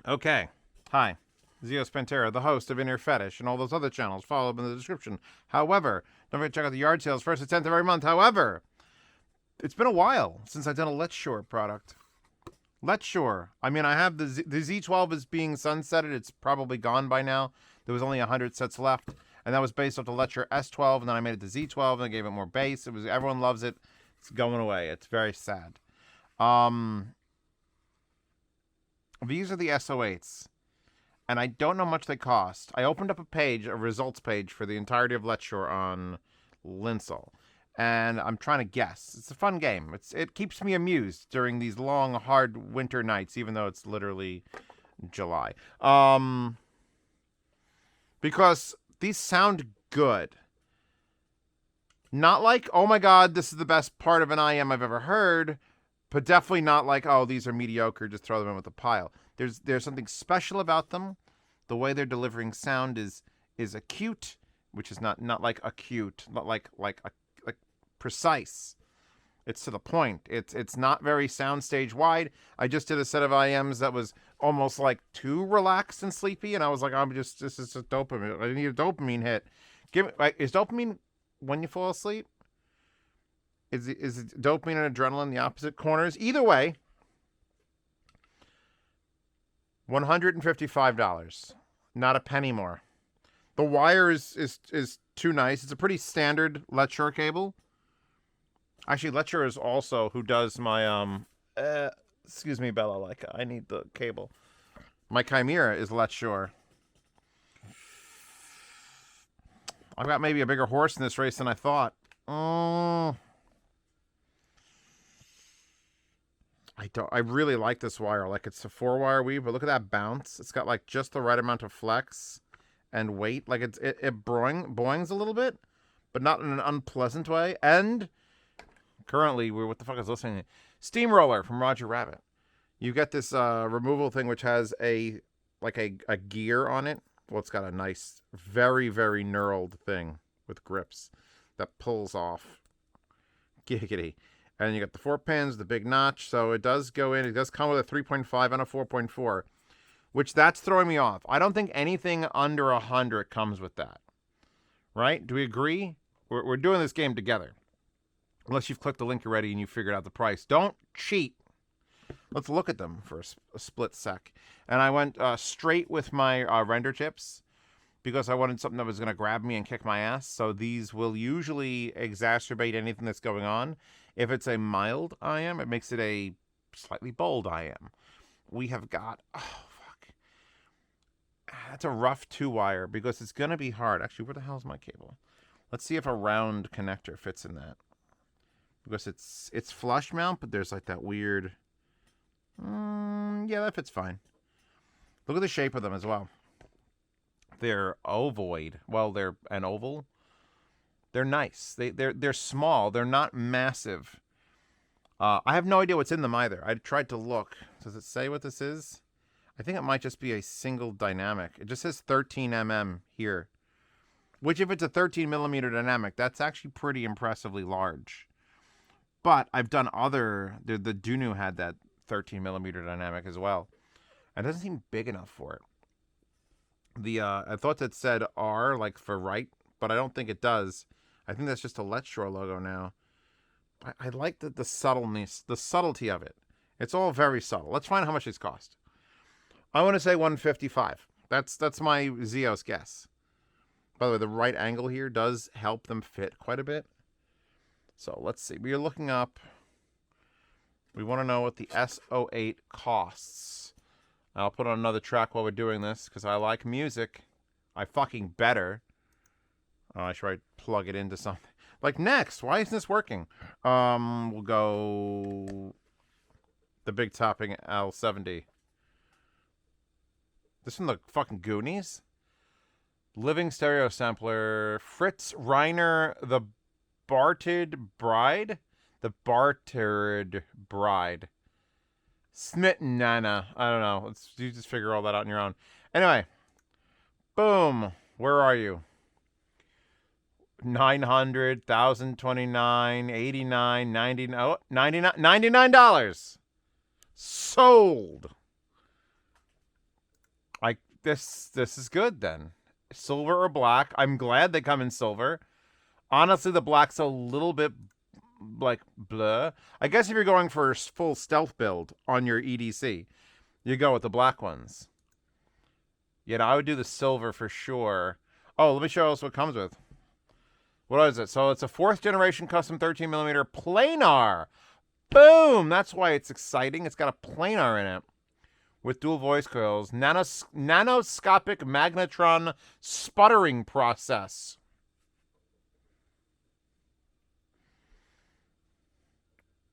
Okay. Hi. Zeos Pantera, the host of Inner Fetish, and all those other channels. Follow up in the description. However, don't forget to check out the yard sales first and 10th of every month. However, it's been a while since I've done a Letshuoer product. Letshuoer. I mean, I have the Z12 is being sunsetted. It's probably gone by now. There was only 100 sets left, and that was based off the Letshuoer S12, and then I made it the Z12, and I gave it more bass. Everyone loves it. It's going away. It's very sad. These are the S08s, and I don't know how much they cost. I opened up a results page for the entirety of Letshuoer on Linsel, and I'm trying to guess. It's a fun game. It keeps me amused during these long, hard winter nights, even though it's literally July. Because these sound good. Not like, oh my god, this is the best part of an IEM I've ever heard, but definitely not like, oh, these are mediocre, just throw them in with a pile. There's something special about them. The way they're delivering sound is acute, which is not like acute, but like precise. It's to the point. It's not very soundstage wide. I just did a set of IEMs that was almost like too relaxed and sleepy, and I was like, this is a dopamine. I need a dopamine hit. Is dopamine when you fall asleep? Is it dopamine and adrenaline the opposite corners? Either way, $155. Not a penny more. The wire is too nice. It's a pretty standard Letshuoer cable. Actually, Letshuoer is also who does my excuse me, Bella. Like, I need the cable. My Chimera is Letshuoer. I've got maybe a bigger horse in this race than I thought. I really like this wire. Like, it's a 4-wire weave, but look at that bounce. It's got like just the right amount of flex and weight. Like, it boings a little bit, but not in an unpleasant way. And currently, what the fuck is listening? Steamroller from Roger Rabbit. You get this removal thing which has a gear on it. Well, it's got a nice, very, very knurled thing with grips that pulls off. Giggity. And you got the 4 pins, the big notch. So it does go in. It does come with a 3.5 and a 4.4, which that's throwing me off. I don't think anything under 100 comes with that. Right? Do we agree? We're doing this game together. Unless you've clicked the link already and you figured out the price. Don't cheat. Let's look at them for a split sec. And I went straight with my render chips because I wanted something that was going to grab me and kick my ass. So these will usually exacerbate anything that's going on. If it's a mild IM, it makes it a slightly bold IM. We have got... Oh, fuck. That's a rough 2-wire because it's going to be hard. Actually, where the hell's my cable? Let's see if a round connector fits in that. Because it's flush mount, but there's like that weird... yeah, that fits fine. Look at the shape of them as well. They're ovoid. Well, they're an oval. They're nice. They're small. They're not massive. I have no idea what's in them either. I tried to look. Does it say what this is? I think it might just be a single dynamic. It just says 13 mm here. Which, if it's a 13 millimeter dynamic, that's actually pretty impressively large. But I've done other... The Dunu had that 13 millimeter dynamic as well. And it doesn't seem big enough for it. I thought that said R, like for right, but I don't think it does. I think that's just a Letshuoer logo now. I like the subtleness, the subtlety of it. It's all very subtle. Let's find out how much these cost. I want to say $155. That's my Zeos guess. By the way, the right angle here does help them fit quite a bit. So let's see. We are looking up. We want to know what the S08 costs. I'll put on another track while we're doing this because I like music. I fucking better. Oh, I should plug it into something. Like next, why isn't this working? We'll go the big topping L70. This from the fucking Goonies? Living stereo sampler. Fritz Reiner, the Bartered Bride? The Bartered Bride. Smitten Nana. I don't know. You just figure all that out on your own. Anyway. Boom. Where are you? 900, 1,029, 89, 99, oh, 99, $99. Sold. This is good then. Silver or black. I'm glad they come in silver. Honestly, the black's a little bit like blah. I guess if you're going for a full stealth build on your EDC, you go with the black ones. Yet I would do the silver for sure. Oh, let me show us what it comes with. What is it? So it's a 4th generation custom 13mm planar. Boom! That's why it's exciting. It's got a planar in it with dual voice coils. Nanoscopic magnetron sputtering process.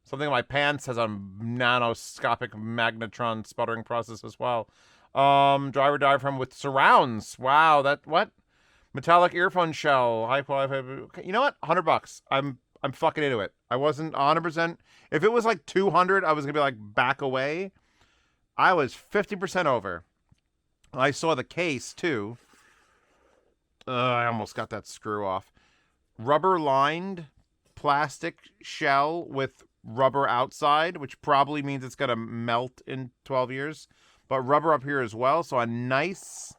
Something in my pants has a nanoscopic magnetron sputtering process as well. Driver diaphragm with surrounds. Wow, that what? Metallic earphone shell. High quality. Okay, you know what? $100. I'm fucking into it. I wasn't 100%. If it was like 200, I was gonna be like back away. I was 50% over. I saw the case too. I almost got that screw off. Rubber lined plastic shell with rubber outside, which probably means it's gonna melt in 12 years. But rubber up here as well, so a nice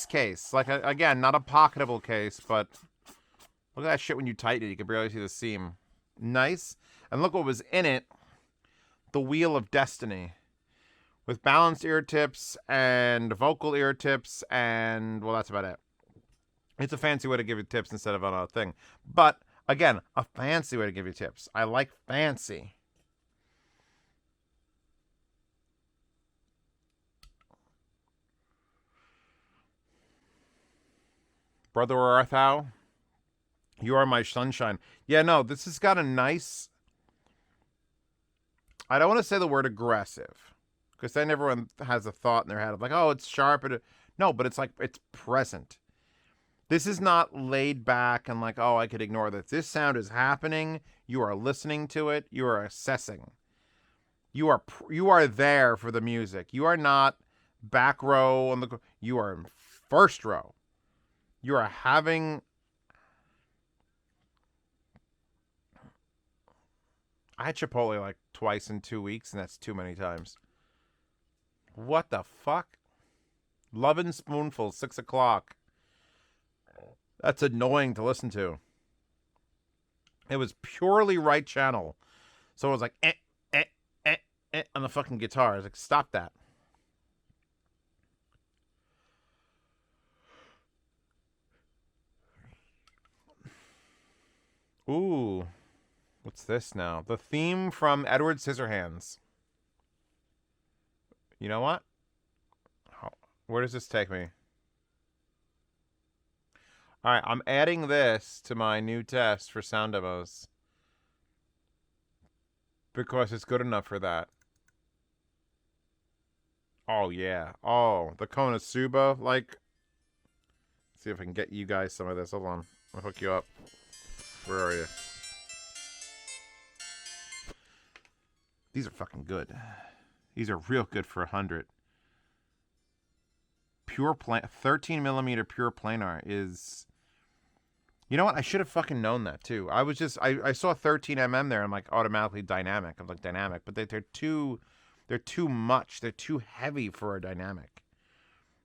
case. Like, again, not a pocketable case, but look at that shit when you tighten it. You can barely see the seam. Nice. And look what was in it. The Wheel of Destiny. With balanced ear tips and vocal ear tips and, well, that's about it. It's a fancy way to give you tips instead of on a thing. But, again, a fancy way to give you tips. I like fancy. Brother Arthau, you are my sunshine. Yeah, no, this has got a nice... I don't want to say the word aggressive, because then everyone has a thought in their head of like, oh, it's sharp. No, but it's like, it's present. This is not laid back and like, oh, I could ignore this. This sound is happening. You are listening to it. You are assessing. You are there for the music. You are not back row on the... You are in first row. You are having... I had Chipotle like twice in 2 weeks, and that's too many times. What the fuck? Lovin' Spoonful, 6 o'clock. That's annoying to listen to. It was purely right channel. So it was like, on the fucking guitar. I was like, stop that. Ooh. What's this now? The theme from Edward Scissorhands. You know what? Where does this take me? Alright, I'm adding this to my new test for sound demos. Because it's good enough for that. Oh, yeah. Oh, the Konosuba, like... Let's see if I can get you guys some of this. Hold on. I'll hook you up. Where are you? These are fucking good. These are real good for 100. Pure 13mm pure planar is... You know what? I should have fucking known that too. I was just... I saw 13mm there. I'm like automatically dynamic. I'm like dynamic. But they're too much. They're too heavy for a dynamic.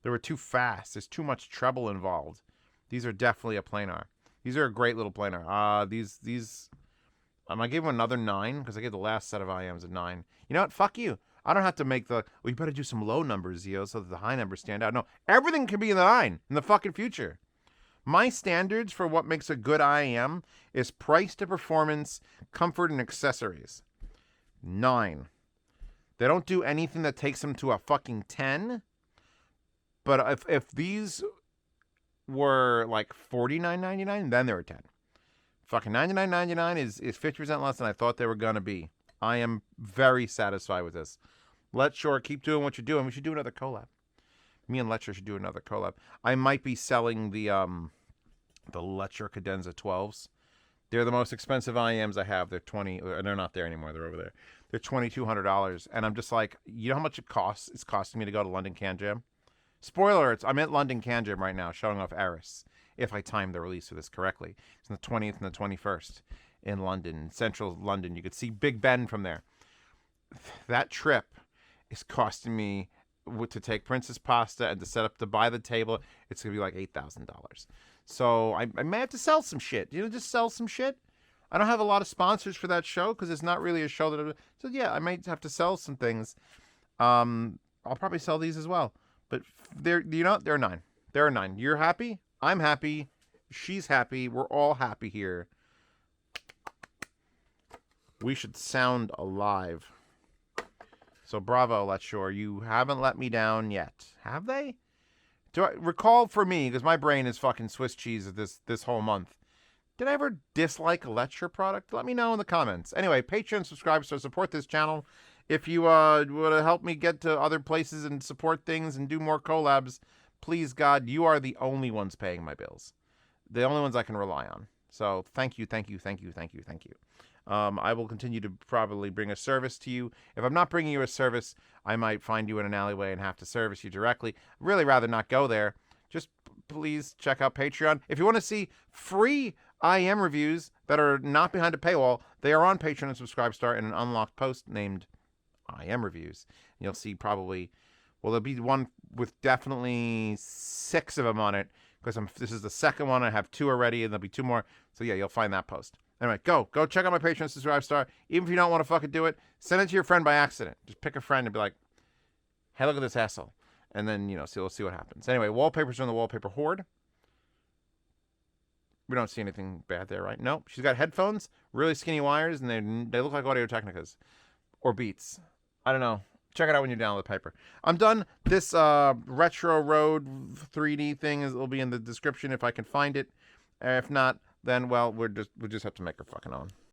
They were too fast. There's too much treble involved. These are definitely a planar. These are a great little planar. These... I gave them another 9 because I gave the last set of IEMs a 9. You know what? Fuck you. I don't have to make the... Well, you better do some low numbers, Zio, so that the high numbers stand out. No, everything can be in the 9 in the fucking future. My standards for what makes a good IEM is price to performance, comfort, and accessories. 9. They don't do anything that takes them to a fucking 10. But if these were like $49.99, then they're a 10. Fucking $99.99 is 50% less than I thought they were going to be. I am very satisfied with this. Letshuoer, keep doing what you're doing. We should do another collab. Me and Letshuoer should do another collab. I might be selling the Letshuoer Cadenza 12s. They're the most expensive IEMs I have. They're they're not there anymore. They're over there. They're $2,200. And I'm just like, you know how much it costs? It's costing me to go to London Can Jam? Spoiler alerts, I'm at London Can Jam right now, showing off Eris. If I timed the release of this correctly. It's on the 20th and the 21st in London, central London. You could see Big Ben from there. That trip is costing me to take Princess Pasta and to set up to buy the table, it's gonna be like $8,000. So I may have to sell some shit. Just sell some shit. I don't have a lot of sponsors for that show because it's not really a show that. So yeah, I might have to sell some things. I'll probably sell these as well. But they're 9. There are 9. You're happy. I'm happy. She's happy. We're all happy here. We should sound alive. So bravo, Letshuoer. You haven't let me down yet. Have they? Do I recall for me, because my brain is fucking Swiss cheese this whole month. Did I ever dislike a Letshuoer product? Let me know in the comments. Anyway, Patreon, subscribe, so support this channel. If you would help me get to other places and support things and do more collabs, please, God, you are the only ones paying my bills. The only ones I can rely on. So thank you, thank you, thank you, thank you, thank you. I will continue to probably bring a service to you. If I'm not bringing you a service, I might find you in an alleyway and have to service you directly. I'd really rather not go there. Just please check out Patreon. If you want to see free IEM reviews that are not behind a paywall, they are on Patreon and Subscribestar in an unlocked post named IEM Reviews. And you'll see probably, well, there'll be one with definitely 6 of them on it, because this is the second one. I have 2 already, and there'll be 2 more. So yeah, you'll find that post. Anyway, go check out my Patreon, Subscribestar. Even if you don't want to fucking do it, send it to your friend by accident. Just pick a friend and be like, hey, look at this asshole. And then, we'll see what happens. Anyway, wallpapers on the wallpaper hoard. We don't see anything bad there, right? Nope. She's got headphones, really skinny wires, and they look like Audio-Technicas. Or Beats. I don't know. Check it out when you're down with the paper. I'm done. This Retro Road 3D thing will be in the description if I can find it. If not, then, well, we'll just have to make our fucking own.